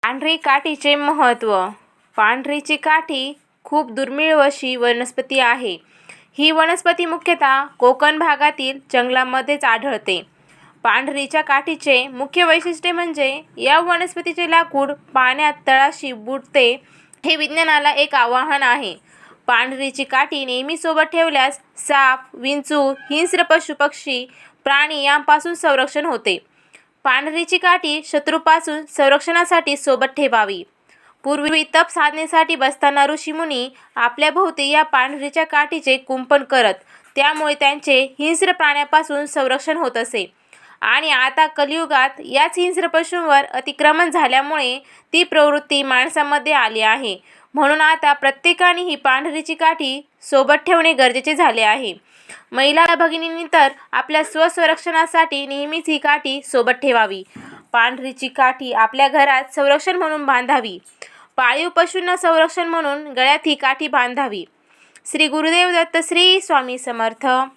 पांढरी काठीचे महत्त्व. पांढरीची काठी खूप दुर्मिळ अशी वनस्पती आहे. ही वनस्पती मुख्यतः कोकण भागातील जंगलामध्येच आढळते. पांढरीच्या काठीचे मुख्य वैशिष्ट्य म्हणजे या वनस्पतीचे लाकूड पाण्यात तळाशी बुडते. हे विज्ञानाला एक आव्हान आहे. पांढरीची काठी नेहमी सोबत ठेवल्यास साप, विंचू, हिंस्र पशुपक्षी, प्राणी यांपासून संरक्षण होते. पांढरीची काठी शत्रूपासून संरक्षणासाठी सोबत ठेवावी. पूर्वी तप साधनेसाठी बसताना ऋषीमुनी आपल्या भोवती या पांढरीच्या काठीचे कुंपण करत, त्यामुळे त्यांचे हिंस्र प्राण्यापासून संरक्षण होत असे. आणि आता कलियुगात याच हिंस्र पशूंवर अतिक्रमण झाल्यामुळे ती प्रवृत्ती माणसामध्ये आली आहे. म्हणून आता प्रत्येकाने ही पांढरीची काठी सोबत ठेवणे गरजेचे झाले आहे. महिला भगिनींनी तर आपल्या स्वसंरक्षणासाठी नेहमीच ही काठी सोबत ठेवावी. पांढरीची काठी आपल्या घरात संरक्षण म्हणून बांधावी. पाळीव पशूंना संरक्षण म्हणून गळ्यात ही काठी बांधावी. श्री गुरुदेव दत्त. श्री स्वामी समर्थ.